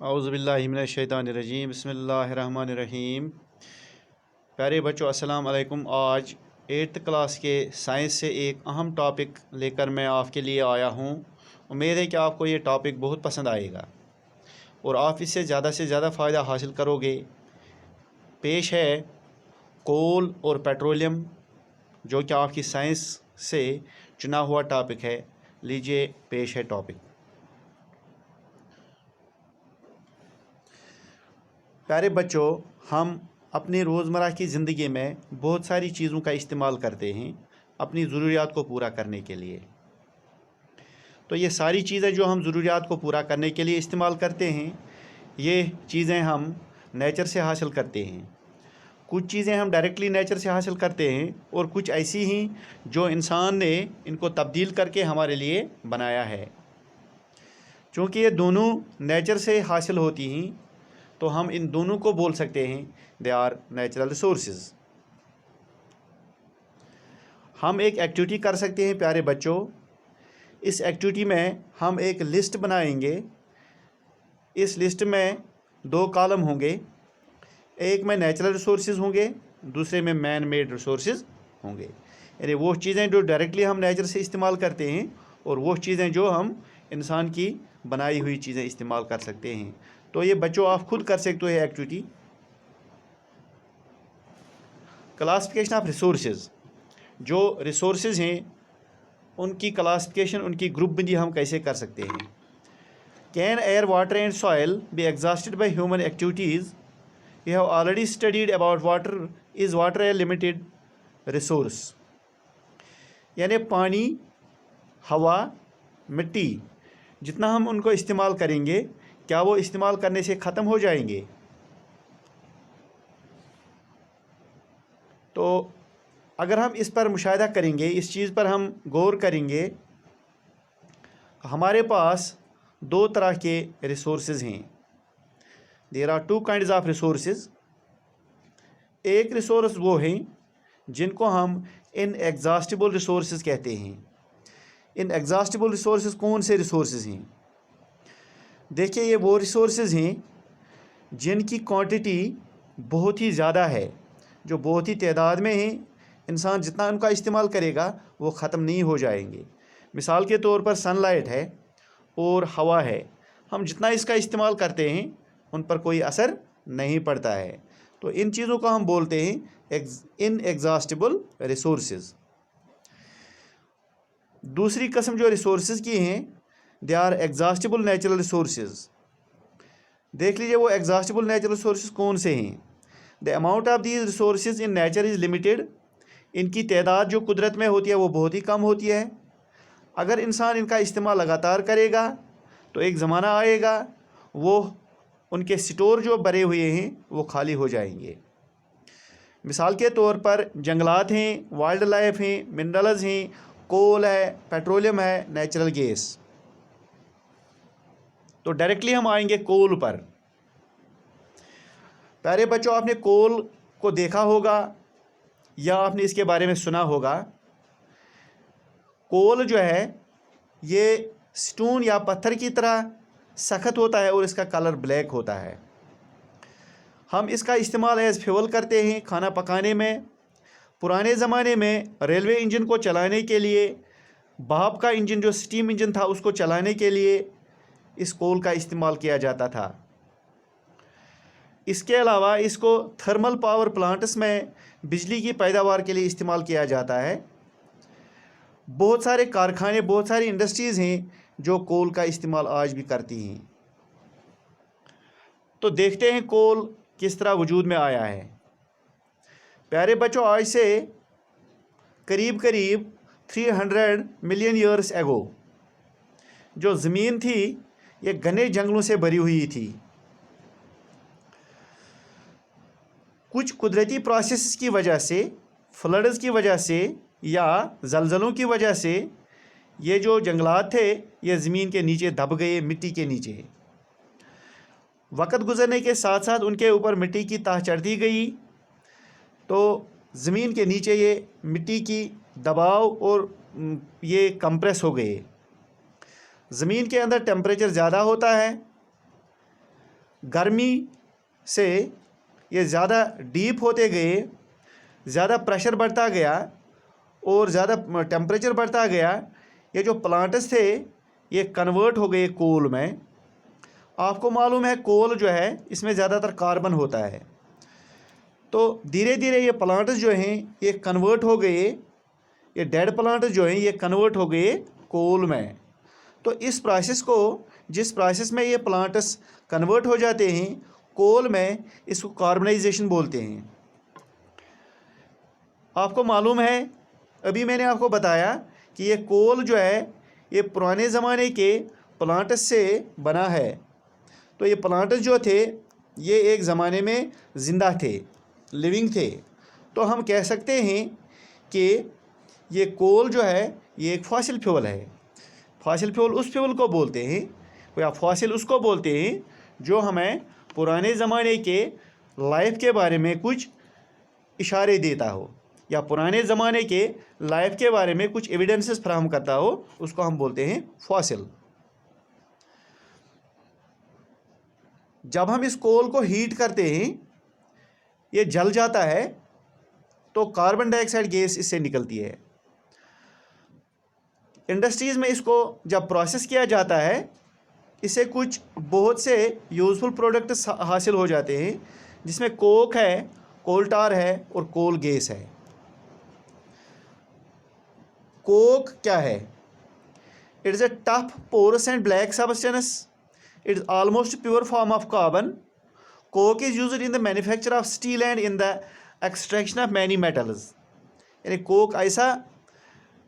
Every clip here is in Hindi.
औज़ुबिल्लाहि मिनश्शैतानिर्रजीम बिस्मिल्लाहिर्रहमानिर्रहीम। प्यारे बच्चों, अस्सलाम वालेकुम। आज 8th क्लास के साइंस से एक अहम टॉपिक लेकर मैं आपके लिए आया हूँ। उम्मीद है कि आपको ये टॉपिक बहुत पसंद आएगा और आप इससे ज़्यादा फ़ायदा हासिल करोगे। पेश है कोल और पेट्रोलियम, जो कि आपकी साइंस से चुना हुआ टॉपिक है। लीजिए, पेश है टॉपिक। प्यारे बच्चों, हम अपनी रोज़मर्रा की ज़िंदगी में बहुत सारी चीज़ों का इस्तेमाल करते हैं अपनी ज़रूरियात को पूरा करने के लिए। तो ये सारी चीज़ें जो हम ज़रूरियात को पूरा करने के लिए इस्तेमाल करते हैं, ये चीज़ें हम नेचर से हासिल करते हैं। कुछ चीज़ें हम डायरेक्टली नेचर से हासिल करते हैं और कुछ ऐसी ही जो इंसान ने इनको तब्दील करके हमारे लिए बनाया है। चूँकि ये दोनों नेचर से हासिल होती हैं, तो हम इन दोनों को बोल सकते हैं दे आर नेचुरल रिसोर्सेज। हम एक एक्टिविटी कर सकते हैं प्यारे बच्चों। इस एक्टिविटी में हम एक लिस्ट बनाएंगे। इस लिस्ट में 2 कॉलम होंगे, एक में नेचुरल रिसोर्सेज होंगे, दूसरे में मैन मेड रिसोर्सेज होंगे। यानी वो चीज़ें जो डायरेक्टली हम नेचर से इस्तेमाल करते हैं और वो चीज़ें जो हम इंसान की बनाई हुई चीज़ें इस्तेमाल कर सकते हैं। तो ये बच्चों आप खुद कर सकते हो ये एक्टिविटी। क्लासिफिकेशन ऑफ रिसोर्सेज, जो रिसोर्सेज हैं उनकी क्लासिफिकेशन, उनकी ग्रुप बंदी हम कैसे कर सकते हैं। Can air, water and soil be exhausted by human activities? You have already studied about water. Is water a limited resource? यानी पानी, हवा, मिट्टी, जितना हम उनको इस्तेमाल करेंगे, क्या वो इस्तेमाल करने से ख़त्म हो जाएंगे? तो अगर हम इस पर मुशाहिदा करेंगे, इस चीज़ पर हम गौर करेंगे, हमारे पास 2 तरह के रिसोर्सेज हैं। There are 2 kinds of resources. एक रिसोर्स वो हैं जिनको हम इनएग्जॉस्टिबल रिसोर्सेज कहते हैं। इनएग्जॉस्टिबल रिसोर्सेज कौन से रिसोर्सेज हैं? देखिए, ये वो रिसोर्सेज हैं जिनकी क्वांटिटी बहुत ही ज़्यादा है, जो बहुत ही तादाद में हैं। इंसान जितना उनका इस्तेमाल करेगा वो ख़त्म नहीं हो जाएंगे। मिसाल के तौर पर सनलाइट है और हवा है, हम जितना इसका इस्तेमाल करते हैं उन पर कोई असर नहीं पड़ता है। तो इन चीज़ों को हम बोलते हैं इनएग्जॉस्टिबल रिसोर्सेज। दूसरी किस्म जो रिसोर्सेज की हैं, they are exhaustible natural resources. देख लीजिए, वो एग्जॉस्टिबल नेचुरल रिसोर्सेज कौन से हैं। The amount of these resources in nature is limited. इनकी तादाद जो कुदरत में होती है वो बहुत ही कम होती है। अगर इंसान इनका इस्तेमाल लगातार करेगा तो एक ज़माना आएगा वो उनके स्टोर जो भरे हुए हैं वो खाली हो जाएंगे। मिसाल के तौर पर जंगलात हैं, वाइल्ड लाइफ हैं, मिनरल्स हैं, कोल है, पेट्रोलियम है, नेचुरल गैस। तो डायरेक्टली हम आएंगे कोल पर। प्यारे बच्चों, आपने कोल को देखा होगा या आपने इसके बारे में सुना होगा। कोल जो है ये स्टोन या पत्थर की तरह सख्त होता है और इसका कलर ब्लैक होता है। हम इसका इस्तेमाल एज फ्यूल करते हैं खाना पकाने में। पुराने ज़माने में रेलवे इंजन को चलाने के लिए, भाप का इंजन जो स्टीम इंजन था उसको चलाने के लिए इस कोल का इस्तेमाल किया जाता था। इसके अलावा इसको थर्मल पावर प्लांट्स में बिजली की पैदावार के लिए इस्तेमाल किया जाता है। बहुत सारे कारखाने, बहुत सारी इंडस्ट्रीज़ हैं जो कोल का इस्तेमाल आज भी करती हैं। तो देखते हैं कोल किस तरह वजूद में आया है। प्यारे बच्चों, आज से करीब 300 मिलियन ईयर्स एगो जो ज़मीन थी ये घने जंगलों से भरी हुई थी। कुछ कुदरती प्रोसेस की वजह से, फ्लड्स की वजह से या ज़लज़लों की वजह से ये जो जंगलात थे ये ज़मीन के नीचे दब गए, मिट्टी के नीचे। वक़्त गुज़रने के साथ साथ उनके ऊपर मिट्टी की तह चढ़ती गई, तो ज़मीन के नीचे ये मिट्टी की दबाव और ये कंप्रेस हो गए। ज़मीन के अंदर टेम्परेचर ज़्यादा होता है गर्मी से ये ज़्यादा डीप होते गए, ज़्यादा प्रेशर बढ़ता गया और ज़्यादा टेम्परेचर बढ़ता गया, ये जो प्लांट्स थे ये कन्वर्ट हो गए कोल में। आपको मालूम है कोल जो है इसमें ज़्यादातर कार्बन होता है, तो धीरे धीरे ये प्लांट्स जो हैं ये कन्वर्ट हो गए, ये डेड प्लांट्स जो हैं ये कन्वर्ट हो गए कोल में। तो इस प्रोसेस को, जिस प्रोसेस में ये प्लांट्स कन्वर्ट हो जाते हैं कोल में, इसको कार्बनाइजेशन बोलते हैं। आपको मालूम है, अभी मैंने आपको बताया कि ये कोल जो है ये पुराने ज़माने के प्लांट्स से बना है। तो ये प्लांट्स जो थे ये एक ज़माने में ज़िंदा थे, लिविंग थे। तो हम कह सकते हैं कि ये कोल जो है ये एक फॉसिल फ्यूल है। फॉसिल फ्यूल उस फ्यूल को बोलते हैं, या फॉसिल उसको बोलते हैं जो हमें पुराने ज़माने के लाइफ के बारे में कुछ इशारे देता हो, या पुराने ज़माने के लाइफ के बारे में कुछ एविडेंसेस फराहम करता हो, उसको हम बोलते हैं फॉसिल। जब हम इस कोल को हीट करते हैं, ये जल जाता है तो कार्बन डाइऑक्साइड गैस इससे निकलती है। इंडस्ट्रीज़ में इसको जब प्रोसेस किया जाता है, इससे कुछ बहुत से यूज़फुल प्रोडक्ट्स हासिल हो जाते हैं, जिसमें कोक है, कोल टार है और कोल गैस है। कोक क्या है? It is a tough porous and black substance. It is almost pure form of carbon. Coke is used in the manufacture of steel and in the extraction of many metals. यानी कोक ऐसा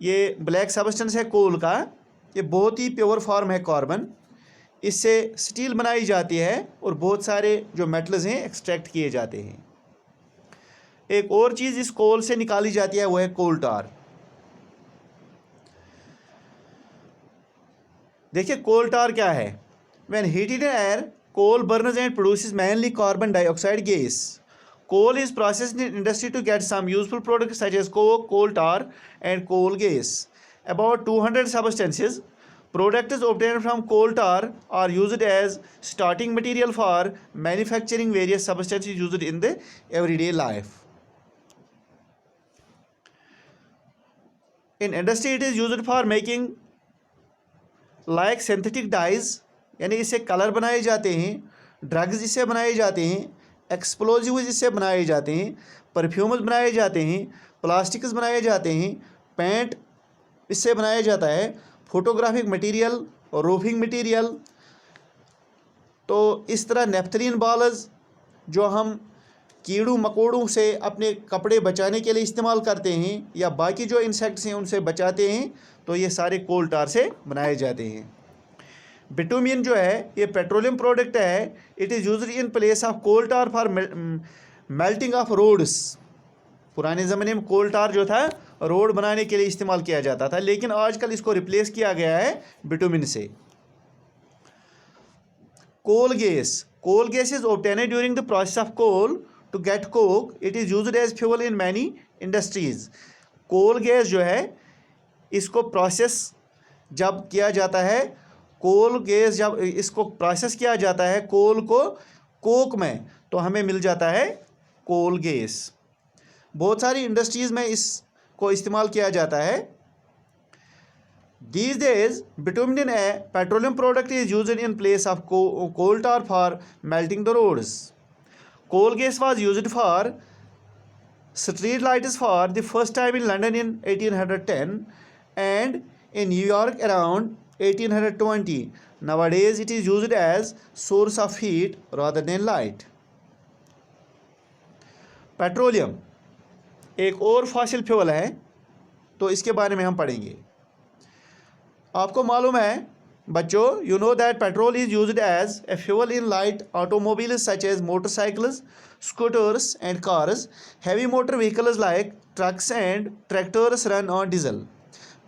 ये ब्लैक सब्सटेंस है कोल का, ये बहुत ही प्योर फॉर्म है कार्बन। इससे स्टील बनाई जाती है और बहुत सारे जो मेटल्स हैं एक्सट्रैक्ट किए जाते हैं। एक और चीज़ इस कोल से निकाली जाती है वो है कोल टार। देखिए कोल टार क्या है। When heated in air, coal burns and produces mainly carbon dioxide gas. Coal is processed in industry to get some useful products such as coke, coal tar, and coal gas. About 200 substances, products obtained from coal tar are used as starting material for manufacturing various substances used in the everyday life. In industry, it is used for making like synthetic dyes, यानी इससे कलर बनाए जाते हैं, ड्रग्स इससे बनाए जाते हैं, एक्सप्लोजिव्स इससे बनाए जाते हैं, परफ्यूम्स बनाए जाते हैं, प्लास्टिक्स बनाए जाते हैं, पेंट इससे बनाया जाता है, फोटोग्राफिक मटेरियल और रूफिंग मटेरियल। तो इस तरह नेफ्थलीन बॉल्स जो हम कीड़ों मकोड़ों से अपने कपड़े बचाने के लिए इस्तेमाल करते हैं, या बाकी जो इंसेक्ट्स हैं उनसे बचाते हैं, तो ये सारे कोल टार से बनाए जाते हैं। बिटुमिन जो है ये पेट्रोलियम प्रोडक्ट है। It is used in place of coal tar for melting of roads. पुराने ज़माने में कोल टार जो था रोड बनाने के लिए इस्तेमाल किया जाता था, लेकिन आजकल इसको रिप्लेस किया गया है बिटुमिन से। Coal gas. Coal gas is obtained during the process of coal to get coke. It is used as fuel in many industries. Coal gas जो है इसको प्रोसेस जब किया जाता है, कोल गैस जब इसको प्रोसेस किया जाता है कोल को कोक में, तो हमें मिल जाता है कोल गैस। बहुत सारी इंडस्ट्रीज़ में इसको इस्तेमाल किया जाता है। These days, bitumen, a petroleum product, is used in place of coal tar for melting the roads. Coal gas was used for street lights for the first time in London in 1810 and in New York around 1820. Nowadays, it is used as source of heat rather than light. Petroleum एक और फॉसिल फ्यूल है, तो इसके बारे में हम पढ़ेंगे। आपको मालूम है बच्चों, you know that petrol is used as a fuel in light automobiles such as motorcycles, scooters and cars. Heavy motor vehicles like trucks and tractors run on diesel.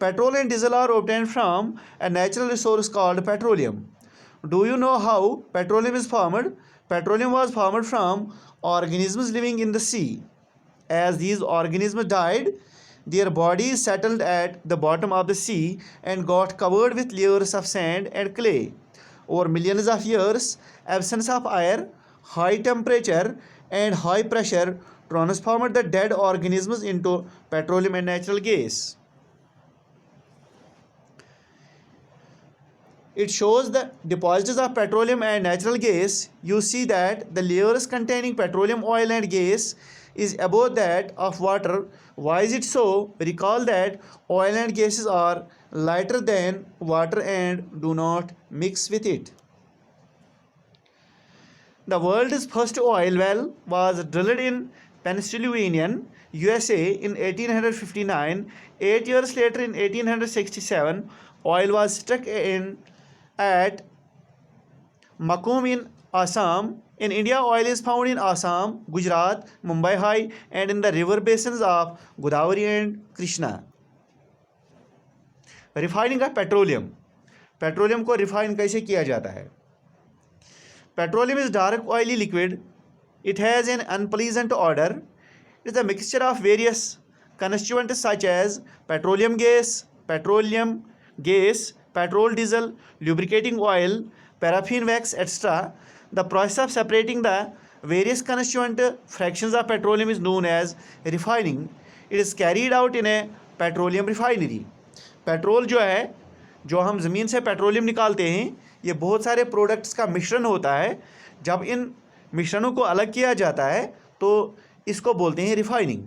Petrol and diesel are obtained from a natural resource called petroleum. Do you know how petroleum is formed? Petroleum was formed from organisms living in the sea. As these organisms died, their bodies settled at the bottom of the sea and got covered with layers of sand and clay. over millions of years, absence of air, high temperature and high pressure transformed the dead organisms into petroleum and natural gas. It shows the deposits of petroleum and natural gas. You see that the layers containing petroleum, oil and gas is above that of water. Why is it so? Recall that oil and gases are lighter than water and do not mix with it. The world's first oil well was drilled in Pennsylvania, USA in 1859. 8 years later, in 1867, oil was struck in at Makum in Assam. In India, oil is found in Assam, Gujarat, Mumbai High and in the river basins of Godavari and Krishna. Refining of petroleum. Petroleum को रिफाइन कैसे किया जाता है? Petroleum is dark oily liquid. It has an unpleasant odor. It is a mixture of various constituents such as petroleum gas, petrol, diesel, lubricating oil, paraffin wax, etc. The process of separating the various constituent fractions of petroleum is known as refining. It is carried out in a petroleum refinery. Petrol जो है, जो हम ज़मीन से पेट्रोलियम निकालते हैं, ये बहुत सारे प्रोडक्ट्स का मिश्रण होता है. जब इन मिश्रणों को अलग किया जाता है तो इसको बोलते हैं refining.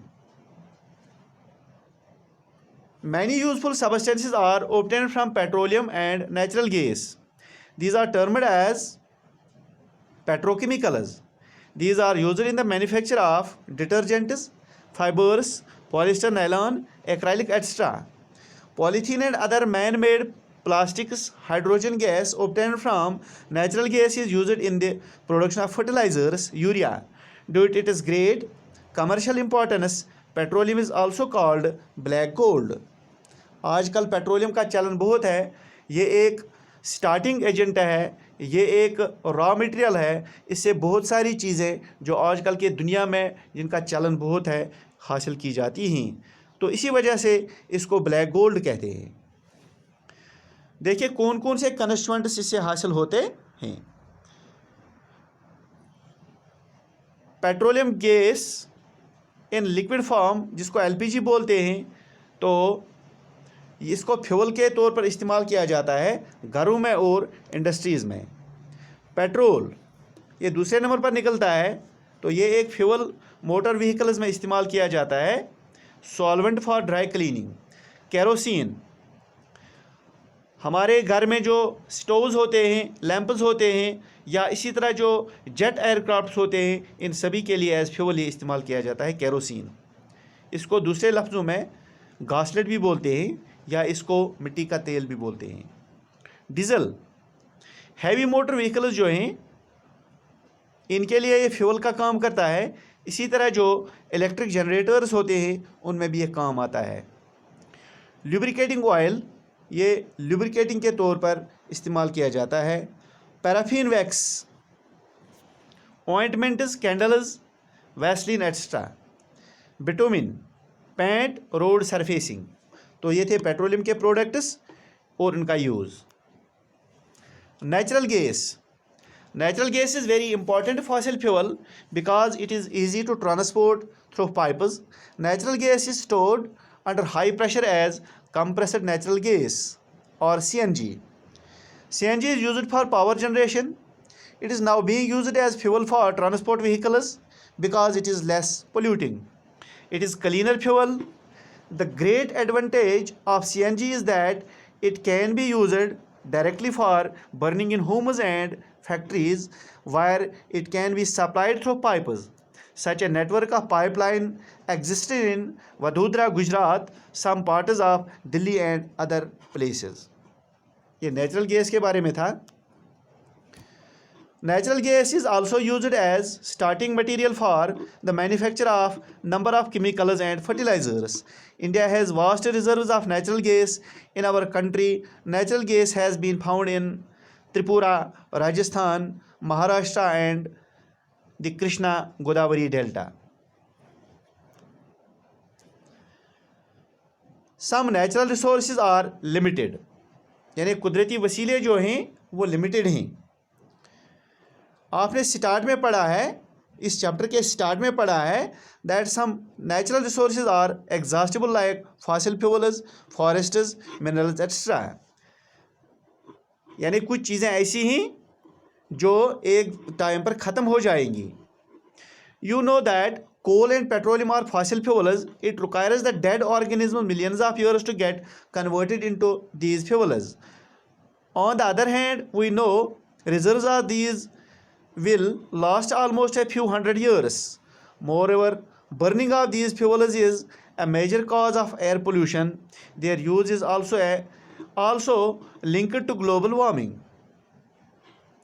Many useful substances are obtained from petroleum and natural gas. These are termed as petrochemicals. These are used in the manufacture of detergents, fibers, polyester, nylon, acrylic, etc. Polythene and other man-made plastics. Hydrogen gas obtained from natural gas is used in the production of fertilizers, urea. Due to its great commercial importance, petroleum is also called black gold. आजकल पेट्रोलियम का चलन बहुत है. ये एक स्टार्टिंग एजेंट है, ये एक रॉ मटेरियल है. इससे बहुत सारी चीज़ें जो आजकल के दुनिया में जिनका चलन बहुत है हासिल की जाती हैं. तो इसी वजह से इसको ब्लैक गोल्ड कहते हैं. देखिए कौन कौन से कंस्टिट्यूएंट्स इससे हासिल होते हैं. Petroleum gas in liquid form, जिसको एलपीजी बोलते हैं, तो इसको फ्यूल के तौर पर इस्तेमाल किया जाता है घरों में और इंडस्ट्रीज़ में. पेट्रोल ये दूसरे नंबर पर निकलता है, तो ये एक फ्यूल मोटर व्हीकल्स में इस्तेमाल किया जाता है. Solvent for dry cleaning. Kerosene हमारे घर में जो स्टोव्स होते हैं, लैंप्स होते हैं, या इसी तरह जो जेट एयरक्राफ्ट्स होते हैं, इन सभी के लिए एज फ्यूल ये इस्तेमाल किया जाता है केरोसिन. इसको दूसरे लफ्ज़ों में गासलेट भी बोलते हैं या इसको मिट्टी का तेल भी बोलते हैं. डीजल हैवी मोटर व्हीकल्स जो हैं इनके लिए ये फ्यूल का काम करता है. इसी तरह जो इलेक्ट्रिक जनरेटर्स होते हैं उनमें भी ये काम आता है. लुब्रिकेटिंग ऑयल ये लुब्रिकेटिंग के तौर पर इस्तेमाल किया जाता है. Paraffin wax, ointments, candles, Vaseline extra. Bitumen, paint, road surfacing. तो ये थे पेट्रोलियम के प्रोडक्ट्स और इनका use. Natural gas. Natural gas is very important fossil fuel because it is easy to transport through pipes. Natural gas is stored under high pressure as compressed natural gas or CNG. CNG is used for power generation. It is now being used as fuel for transport vehicles because it is less polluting. It is cleaner fuel. The great advantage of CNG is that it can be used directly for burning in homes and factories where it can be supplied through pipes. Such a network of pipeline exists in Vadodara, Gujarat, some parts of Delhi and other places. ये नेचुरल गैस के बारे में था. Natural gas is also used as starting material for the manufacture of number of chemicals and fertilizers. India has vast reserves of natural gas in our country. Natural gas has been found in Tripura, Rajasthan, Maharashtra and the Krishna Godavari Delta. Some natural resources are limited. यानी कुदरती वसीले जो हैं वो लिमिटेड हैं। आपने स्टार्ट में पढ़ा है, इस चैप्टर के स्टार्ट में पढ़ा है that some natural resources are exhaustible like fossil fuels, forests, minerals etcetera. यानी कुछ चीज़ें ऐसी हैं जो एक टाइम पर ख़त्म हो जाएंगी। You know that coal and petroleum are fossil fuels. It requires the dead organisms millions of years to get converted into these fuels. On the other hand, we know reserves of these will last almost a few hundred years. Moreover, burning of these fuels is a major cause of air pollution. Their use is also linked to global warming.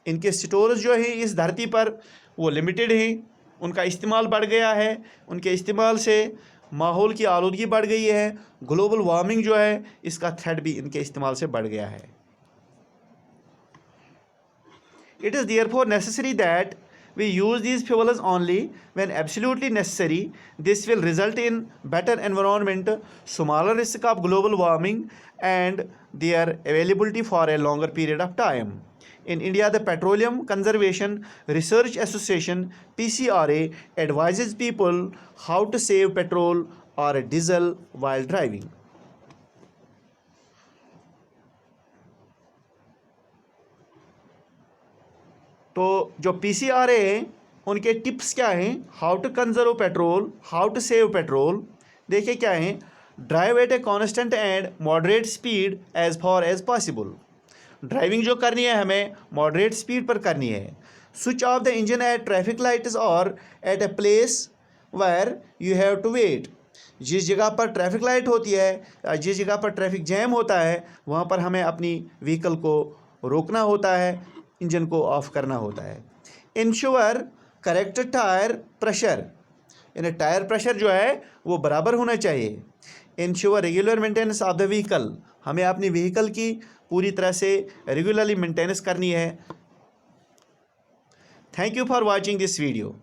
इनके स्टोरेज जो है इस धरती पर वो लिमिटेड हैं, उनका इस्तेमाल बढ़ गया है, उनके इस्तेमाल से माहौल की आलूदगी बढ़ गई है, ग्लोबल वार्मिंग जो है इसका थ्रेट भी इनके इस्तेमाल से बढ़ गया है। It is therefore necessary that we use these fuels only when absolutely necessary. This will result in better environment, smaller risk of global warming, and their availability for a longer period of time. In India, the Petroleum Conservation Research Association (PCRA) advises people how to save petrol or diesel while driving. तो जो PCRA हैं उनके टिप्स क्या हैं? How to conserve petrol, how to save petrol. देखिए क्या हैं? Drive at a constant and moderate speed as far as possible. Driving जो करनी है हमें मॉडरेट स्पीड पर करनी है। Switch off the engine at traffic lights और at a place where you have to wait. जिस जगह पर ट्रैफिक लाइट होती है, जिस जगह पर ट्रैफिक जैम होता है, वहाँ पर हमें अपनी व्हीकल को रोकना होता है, इंजन को ऑफ करना होता है। इंश्योर करेक्ट टायर प्रेशर, यानी टायर प्रेशर जो है वो बराबर होना चाहिए। Ensure regular maintenance of the vehicle, हमें अपनी व्हीकल की पूरी तरह से रेगुलरली मेंटेनेंस करनी है। Thank you for watching this video.